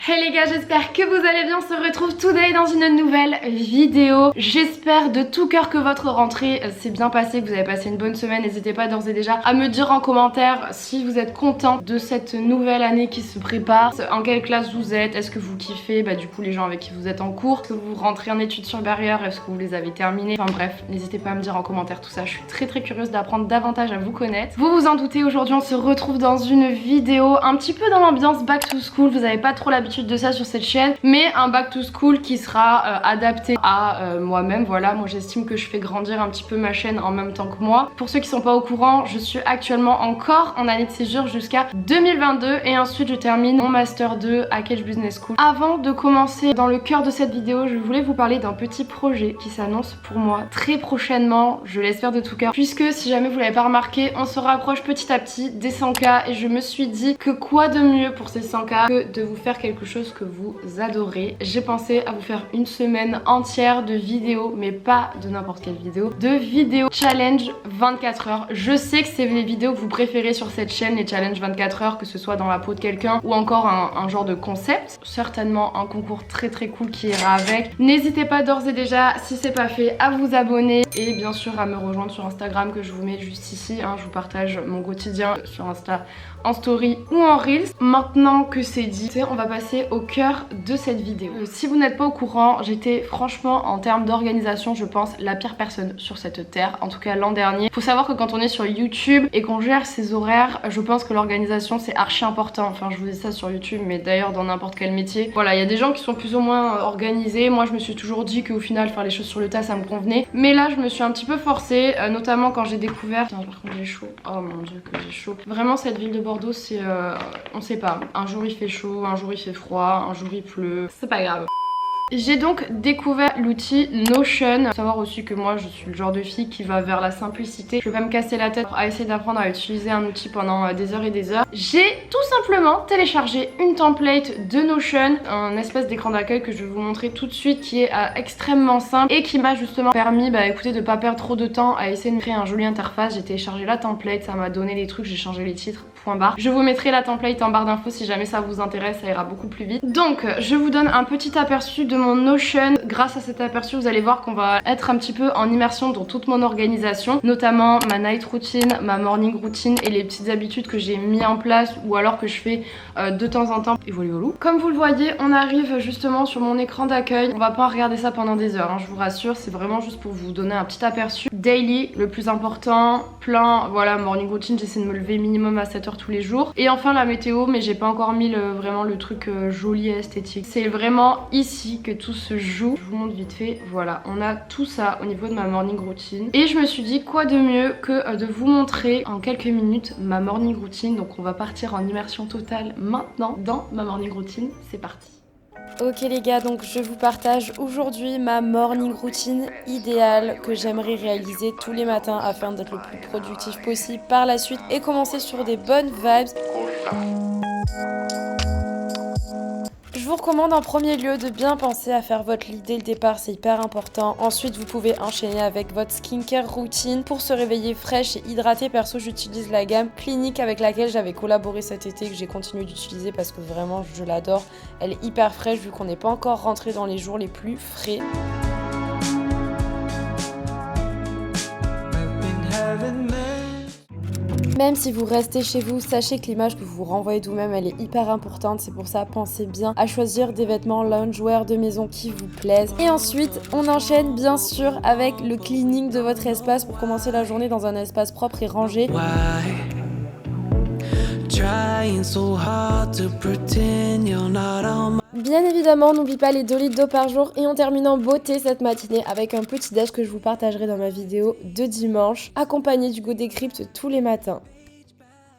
Hey les gars, j'espère que vous allez bien, on se retrouve today dans une nouvelle vidéo. J'espère de tout cœur que votre rentrée s'est bien passée, que vous avez passé une bonne semaine. N'hésitez pas d'ores et déjà à me dire en commentaire si vous êtes content de cette nouvelle année qui se prépare. En quelle classe vous êtes, est-ce que vous kiffez du coup les gens avec qui vous êtes en cours, est-ce que vous rentrez en études supérieures, est-ce que vous les avez terminées. Enfin bref, n'hésitez pas à me dire en commentaire tout ça, je suis très curieuse d'apprendre davantage à vous connaître. Vous vous en doutez, aujourd'hui on se retrouve dans une vidéo un petit peu dans l'ambiance back to school. Vous n'avez pas trop l'habitude de ça sur cette chaîne, mais un back to school qui sera adapté à moi-même. Voilà, moi j'estime que je fais grandir un petit peu ma chaîne en même temps que moi. Pour ceux qui sont pas au courant, je suis actuellement encore en année de césure jusqu'à 2022 et ensuite je termine mon master 2 à Cage Business School. Avant de commencer dans le cœur de cette vidéo, je voulais vous parler d'un petit projet qui s'annonce pour moi très prochainement, je l'espère de tout cœur, puisque si jamais vous l'avez pas remarqué, on se rapproche petit à petit des 100K et je me suis dit que quoi de mieux pour ces 100K que de vous faire quelque chose que vous adorez. J'ai pensé à vous faire une semaine entière de vidéos, mais pas de n'importe quelle vidéo, de vidéos challenge 24 heures. Je sais que c'est les vidéos que vous préférez sur cette chaîne, les challenges 24 heures, que ce soit dans la peau de quelqu'un ou encore un genre de concept. Certainement un concours très cool qui ira avec. N'hésitez pas d'ores et déjà, si c'est pas fait, à vous abonner et bien sûr à me rejoindre sur Instagram que je vous mets juste ici. Je vous partage mon quotidien sur Insta en story ou en reels. Maintenant que c'est dit, on va passer au cœur de cette vidéo. Si vous n'êtes pas au courant, j'étais franchement en termes d'organisation, je pense, la pire personne sur cette terre, en tout cas l'an dernier. Faut savoir que quand on est sur YouTube et qu'on gère ses horaires, je pense que l'organisation c'est archi important. Enfin, je vous dis ça sur YouTube, mais d'ailleurs dans n'importe quel métier. Voilà, il y a des gens qui sont plus ou moins organisés. Moi, je me suis toujours dit qu'au final, faire les choses sur le tas, ça me convenait. Mais là, je me suis un petit peu forcée, notamment quand j'ai découvert... Putain, par contre, j'ai chaud. Oh mon dieu, que j'ai chaud. Vraiment, cette ville de Bordeaux, c'est... on sait pas. Un jour, il fait chaud, un jour, il fait froid, un jour, il pleut. C'est pas grave. J'ai donc découvert l'outil Notion. Faut savoir aussi que moi je suis le genre de fille qui va vers la simplicité. Je vais pas me casser la tête à essayer d'apprendre à utiliser un outil pendant des heures et des heures. J'ai tout simplement téléchargé une template de Notion, un espèce d'écran d'accueil que je vais vous montrer tout de suite qui est extrêmement simple et qui m'a justement permis écoutez, de pas perdre trop de temps à essayer de créer un joli interface. J'ai téléchargé la template, ça m'a donné les trucs, j'ai changé les titres. Point barre. Je vous mettrai la template en barre d'infos si jamais ça vous intéresse, ça ira beaucoup plus vite. Donc je vous donne un petit aperçu de mon Notion. Grâce à cet aperçu, vous allez voir qu'on va être un petit peu en immersion dans toute mon organisation, notamment ma night routine, ma morning routine et les petites habitudes que j'ai mis en place ou alors que je fais de temps en temps. Et voilà. Comme vous le voyez, on arrive justement sur mon écran d'accueil. On va pas regarder ça pendant des heures, je vous rassure, c'est vraiment juste pour vous donner un petit aperçu. Daily, le plus important, plein, voilà, morning routine, j'essaie de me lever minimum à 7h tous les jours. Et enfin la météo, mais j'ai pas encore mis vraiment le truc joli et esthétique. C'est vraiment ici que tout se joue. Je vous montre vite fait, voilà, on a tout ça au niveau de ma morning routine. Et je me suis dit quoi de mieux que de vous montrer en quelques minutes ma morning routine. Donc on va partir en immersion totale maintenant dans ma morning routine, c'est parti. Ok les gars, donc je vous partage aujourd'hui ma morning routine idéale que j'aimerais réaliser tous les matins afin d'être le plus productif possible par la suite et commencer sur des bonnes vibes. Je vous recommande en premier lieu de bien penser à faire votre lit dès le départ, c'est hyper important. Ensuite, vous pouvez enchaîner avec votre skincare routine pour se réveiller fraîche et hydratée. Perso, j'utilise la gamme Clinique avec laquelle j'avais collaboré cet été, que j'ai continué d'utiliser parce que vraiment je l'adore. Elle est hyper fraîche vu qu'on n'est pas encore rentré dans les jours les plus frais. Même si vous restez chez vous, sachez que l'image que vous renvoyez de vous-même, elle est hyper importante. C'est pour ça, pensez bien à choisir des vêtements loungewear de maison qui vous plaisent. Et ensuite, on enchaîne bien sûr avec le cleaning de votre espace pour commencer la journée dans un espace propre et rangé. Bien évidemment, n'oublie pas les 2 litres d'eau par jour et on termine en beauté cette matinée avec un petit déj que je vous partagerai dans ma vidéo de dimanche, accompagné du Go Decrypt tous les matins.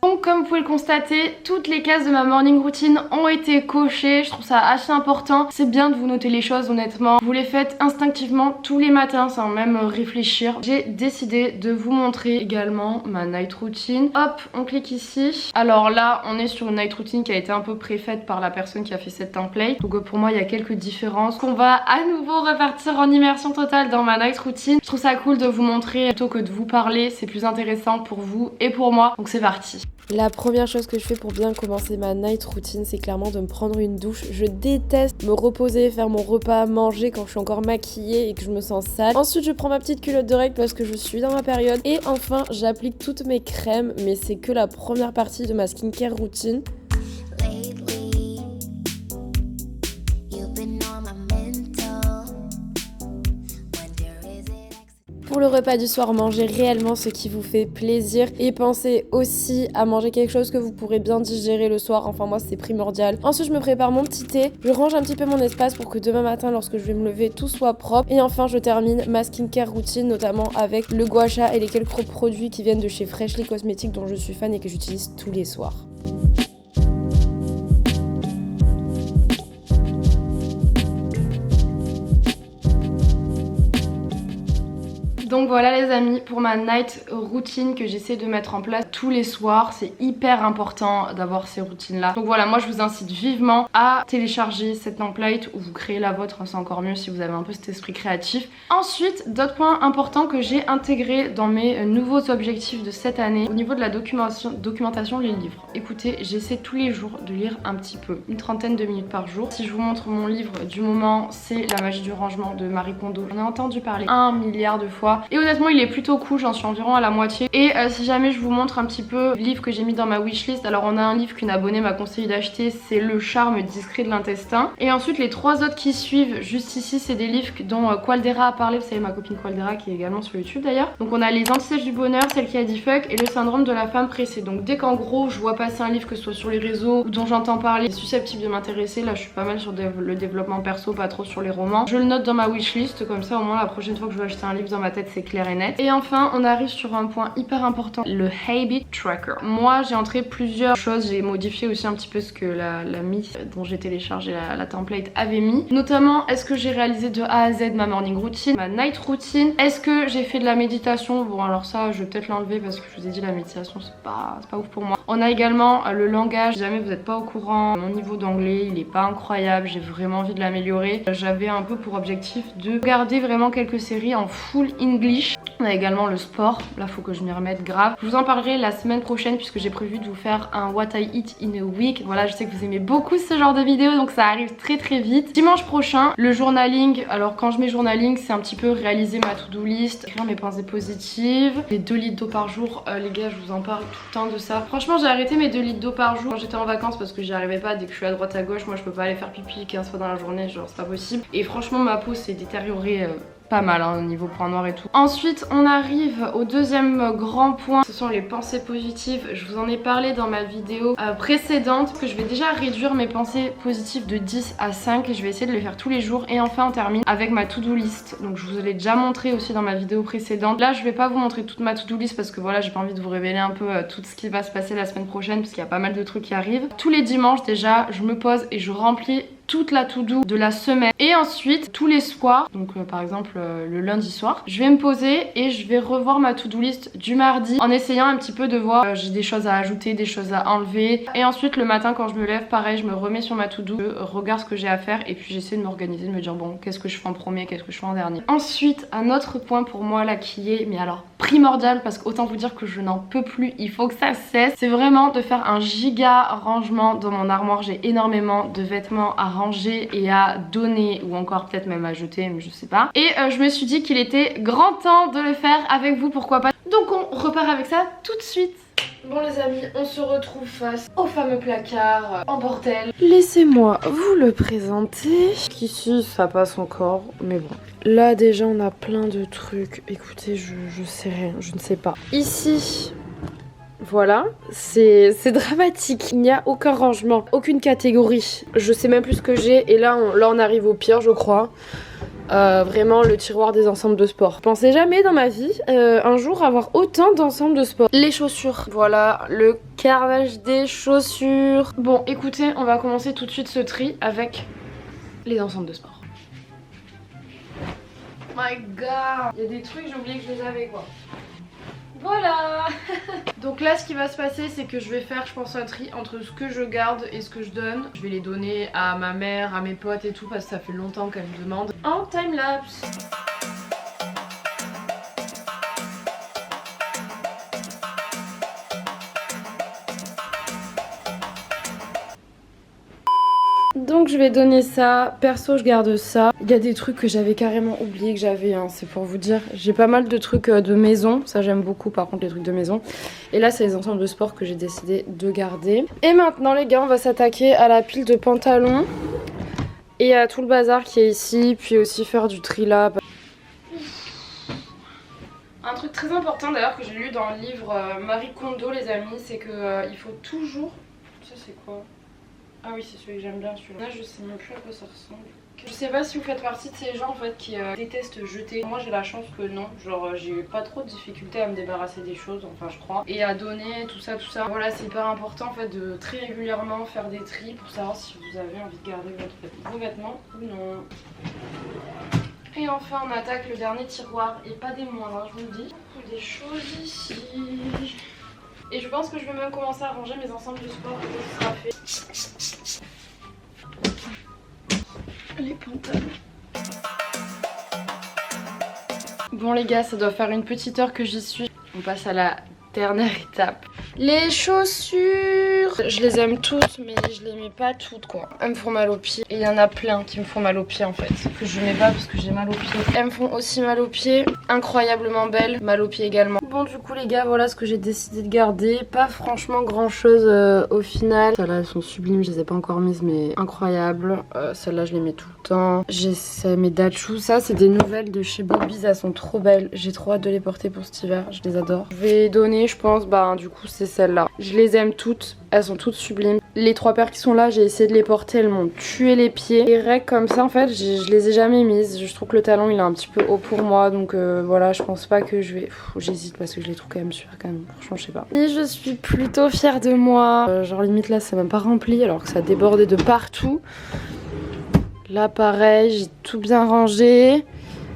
Donc comme vous pouvez le constater, toutes les cases de ma morning routine ont été cochées, je trouve ça assez important. C'est bien de vous noter les choses honnêtement. Vous les faites instinctivement tous les matins sans même réfléchir. J'ai décidé de vous montrer également ma night routine. Hop, on clique ici. Alors là, on est sur une night routine qui a été un peu préfaite par la personne qui a fait cette template. Donc pour moi, il y a quelques différences. On va à nouveau repartir en immersion totale dans ma night routine. Je trouve ça cool de vous montrer plutôt que de vous parler. C'est plus intéressant pour vous et pour moi. Donc c'est parti. La première chose que je fais pour bien commencer ma night routine, c'est clairement de me prendre une douche. Je déteste me reposer, faire mon repas, manger quand je suis encore maquillée et que je me sens sale. Ensuite, je prends ma petite culotte de règle parce que je suis dans ma période. Et enfin, j'applique toutes mes crèmes, mais c'est que la première partie de ma skincare routine. Pour le repas du soir, mangez réellement ce qui vous fait plaisir et pensez aussi à manger quelque chose que vous pourrez bien digérer le soir. Enfin moi c'est primordial. Ensuite je me prépare mon petit thé, je range un petit peu mon espace pour que demain matin lorsque je vais me lever tout soit propre. Et enfin je termine ma skincare routine notamment avec le gua sha et les quelques produits qui viennent de chez Freshly Cosmetics dont je suis fan et que j'utilise tous les soirs. Donc voilà les amis, pour ma night routine que j'essaie de mettre en place tous les soirs, c'est hyper important d'avoir ces routines là. Donc voilà, moi je vous incite vivement à télécharger cette template ou vous créez la vôtre, c'est encore mieux si vous avez un peu cet esprit créatif. Ensuite, d'autres points importants que j'ai intégrés dans mes nouveaux objectifs de cette année, au niveau de la documentation, les livres. Écoutez, j'essaie tous les jours de lire un petit peu, une trentaine de minutes par jour. Si je vous montre mon livre du moment, c'est La magie du rangement de Marie Kondo. J'en ai entendu parler 1 milliard de fois. Et honnêtement il est plutôt cool, j'en suis environ à la moitié. Et si jamais je vous montre un petit peu le livre que j'ai mis dans ma wishlist, alors on a un livre qu'une abonnée m'a conseillé d'acheter, c'est Le charme discret de l'intestin. Et ensuite les 3 autres qui suivent juste ici, c'est des livres dont Qualdera a parlé, vous savez ma copine Qualdera qui est également sur YouTube d'ailleurs. Donc on a Les antisèches du bonheur, Celle qui a dit fuck et Le syndrome de la femme pressée. Donc dès qu'en gros je vois passer un livre que ce soit sur les réseaux ou dont j'entends parler, susceptible de m'intéresser, là je suis pas mal sur le développement perso, pas trop sur les romans. Je le note dans ma wishlist, comme ça au moins la prochaine fois que je vais acheter un livre dans ma tête c'est clair et net. Et enfin on arrive sur un point hyper important, le habit tracker. Moi j'ai entré plusieurs choses, j'ai modifié aussi un petit peu ce que la Miss dont j'ai téléchargé la template avait mis. Notamment est-ce que j'ai réalisé de A à Z ma morning routine, ma night routine, est-ce que j'ai fait de la méditation. Bon alors ça je vais peut-être l'enlever parce que je vous ai dit la méditation c'est pas ouf pour moi. On a également le langage, si jamais vous n'êtes pas au courant, mon niveau d'anglais il est pas incroyable, j'ai vraiment envie de l'améliorer. J'avais un peu pour objectif de regarder vraiment quelques séries en full English. On a également le sport, là faut que je m'y remette grave. Je vous en parlerai la semaine prochaine puisque j'ai prévu de vous faire un What I Eat in a Week. Voilà, je sais que vous aimez beaucoup ce genre de vidéos donc ça arrive très très vite. Dimanche prochain, le journaling. Alors quand je mets journaling, c'est un petit peu réaliser ma to-do list, écrire mes pensées positives, les 2 litres d'eau par jour. Les gars, je vous en parle tout le temps de ça. Franchement, j'ai arrêté mes 2 litres d'eau par jour quand j'étais en vacances parce que j'y arrivais pas. Dès que je suis à droite à gauche, moi je peux pas aller faire pipi 15 fois dans la journée, genre c'est pas possible. Et franchement, ma peau s'est détériorée pas mal hein, au niveau point noir et tout. Ensuite on arrive au deuxième grand point, ce sont les pensées positives. Je vous en ai parlé dans ma vidéo précédente que je vais déjà réduire mes pensées positives de 10 à 5 et je vais essayer de les faire tous les jours. Et enfin on termine avec ma to-do list. Donc je vous l'ai déjà montré aussi dans ma vidéo précédente. Là je vais pas vous montrer toute ma to-do list parce que voilà j'ai pas envie de vous révéler un peu tout ce qui va se passer la semaine prochaine parce qu'il y a pas mal de trucs qui arrivent. Tous les dimanches déjà je me pose et je remplis toute la to-do de la semaine. Et ensuite tous les soirs, donc par exemple le lundi soir, je vais me poser et je vais revoir ma to-do list du mardi en essayant un petit peu de voir j'ai des choses à ajouter, des choses à enlever. Et ensuite le matin quand je me lève, pareil, je me remets sur ma to-do, je regarde ce que j'ai à faire et puis j'essaie de m'organiser, de me dire bon qu'est-ce que je fais en premier, qu'est-ce que je fais en dernier. Ensuite un autre point pour moi là qui est mais alors primordial parce qu'autant vous dire que je n'en peux plus, il faut que ça cesse, c'est vraiment de faire un giga rangement dans mon armoire. J'ai énormément de vêtements à ranger et à donner ou encore peut-être même à jeter mais je sais pas. Et je me suis dit qu'il était grand temps de le faire avec vous, pourquoi pas. Donc on repart avec ça tout de suite. Bon les amis, on se retrouve face au fameux placard en bordel. Laissez-moi vous le présenter. Ici ça passe encore mais bon. Là déjà on a plein de trucs. Écoutez je sais rien, je ne sais pas. Ici voilà, c'est dramatique. Il n'y a aucun rangement, aucune catégorie. Je sais même plus ce que j'ai et là on arrive au pire je crois. Vraiment le tiroir des ensembles de sport. Je pensais jamais dans ma vie un jour avoir autant d'ensembles de sport. Les chaussures, voilà le carnage des chaussures. Bon écoutez, on va commencer tout de suite ce tri avec les ensembles de sport. My god, il y a des trucs j'ai oublié que je les avais quoi. Voilà. Donc là ce qui va se passer c'est que je vais faire je pense un tri entre ce que je garde et ce que je donne. Je vais les donner à ma mère, à mes potes et tout parce que ça fait longtemps qu'elles me demandent en timelapse. je vais donner ça. Perso je garde ça. Il y a des trucs que j'avais carrément oublié que j'avais, hein, c'est pour vous dire. J'ai pas mal de trucs de maison, ça j'aime beaucoup par contre les trucs de maison. Et là c'est les ensembles de sport que j'ai décidé de garder. Et maintenant les gars on va s'attaquer à la pile de pantalons. Et à tout le bazar qui est ici, puis aussi faire du tri là. Un truc très important d'ailleurs que j'ai lu dans le livre Marie Kondo les amis, c'est que il faut toujours... Ça c'est quoi? Ah oui c'est celui que j'aime bien celui-là. Là je sais même plus à quoi ça ressemble. Je sais pas si vous faites partie de ces gens en fait qui détestent jeter. Moi j'ai la chance que non, genre j'ai eu pas trop de difficultés à me débarrasser des choses, enfin je crois. Et à donner, tout ça. Voilà c'est hyper important en fait de très régulièrement faire des tris pour savoir si vous avez envie de garder vos vêtements ou non. Et enfin on attaque le dernier tiroir et pas des moindres, je vous le dis. Des choses ici. Et je pense que je vais même commencer à ranger mes ensembles de sport et ce sera fait. Les pantalons. Bon les gars, ça doit faire une petite heure que j'y suis. On passe à la dernière étape. Les chaussures, je les aime toutes mais je les mets pas toutes quoi. Elles me font mal aux pieds et il y en a plein qui me font mal aux pieds en fait. Que je mets pas parce que j'ai mal aux pieds. Elles me font aussi mal aux pieds, incroyablement belles, mal aux pieds également. Bon du coup les gars voilà ce que j'ai décidé de garder. Pas franchement grand chose au final. Celles-là elles sont sublimes, je les ai pas encore mises mais incroyables. Celles-là je les mets tout le temps. J'ai mes Dachshunds, ça c'est des nouvelles de chez Bobby's, elles sont trop belles. J'ai trop hâte de les porter pour cet hiver, je les adore. Je vais donner je pense, bah du coup c'est celles-là. Je les aime toutes, elles sont toutes sublimes. Les 3 paires qui sont là, j'ai essayé de les porter, elles m'ont tué les pieds. Les règles comme ça en fait, je les ai jamais mises. Je trouve que le talon il est un petit peu haut pour moi, donc voilà, je pense pas que je vais... J'hésite parce que je les trouve quand même super quand même, franchement je sais pas. Et je suis plutôt fière de moi. Genre limite là c'est même pas rempli alors que ça débordait de partout. Là pareil, j'ai tout bien rangé.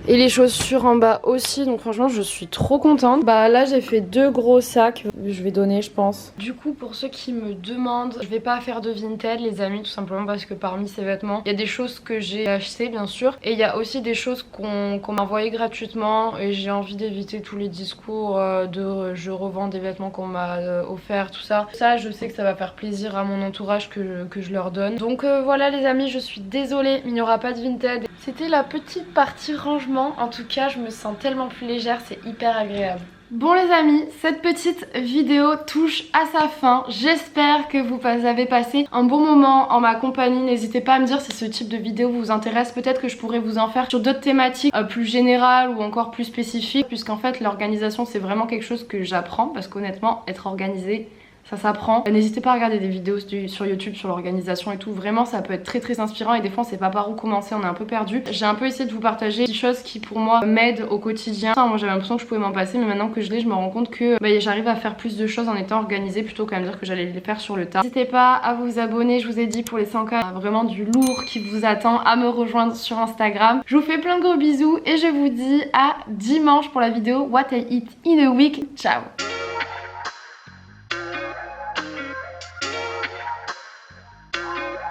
Et les chaussures en bas aussi, donc franchement je suis trop contente. Bah là j'ai fait 2 gros sacs, je vais donner je pense. Du coup pour ceux qui me demandent, je vais pas faire de Vinted les amis, tout simplement parce que parmi ces vêtements, il y a des choses que j'ai achetées bien sûr. Et il y a aussi des choses qu'on m'a envoyées gratuitement. Et j'ai envie d'éviter tous les discours de je revends des vêtements qu'on m'a offert, tout ça. Ça je sais que ça va faire plaisir à mon entourage que je leur donne. Donc voilà les amis, je suis désolée mais il n'y aura pas de Vinted. C'était la petite partie rangement. En tout cas je me sens tellement plus légère, c'est hyper agréable. Bon les amis, cette petite vidéo touche à sa fin. J'espère que vous avez passé un bon moment en ma compagnie. N'hésitez pas à me dire si ce type de vidéo vous intéresse. Peut-être que je pourrais vous en faire sur d'autres thématiques plus générales ou encore plus spécifiques. Puisqu'en fait l'organisation c'est vraiment quelque chose que j'apprends. Parce qu'honnêtement être organisé ça s'apprend. N'hésitez pas à regarder des vidéos sur YouTube sur l'organisation et tout. Vraiment ça peut être très inspirant et des fois on sait pas par où commencer, on est un peu perdu. J'ai un peu essayé de vous partager des choses qui pour moi m'aident au quotidien. Moi j'avais l'impression que je pouvais m'en passer mais maintenant que je l'ai je me rends compte que j'arrive à faire plus de choses en étant organisée plutôt qu'à me dire que j'allais les faire sur le tas. N'hésitez pas à vous abonner, je vous ai dit pour les 100K, vraiment du lourd qui vous attend, à me rejoindre sur Instagram. Je vous fais plein de gros bisous et je vous dis à dimanche pour la vidéo What I Eat in a Week. Ciao.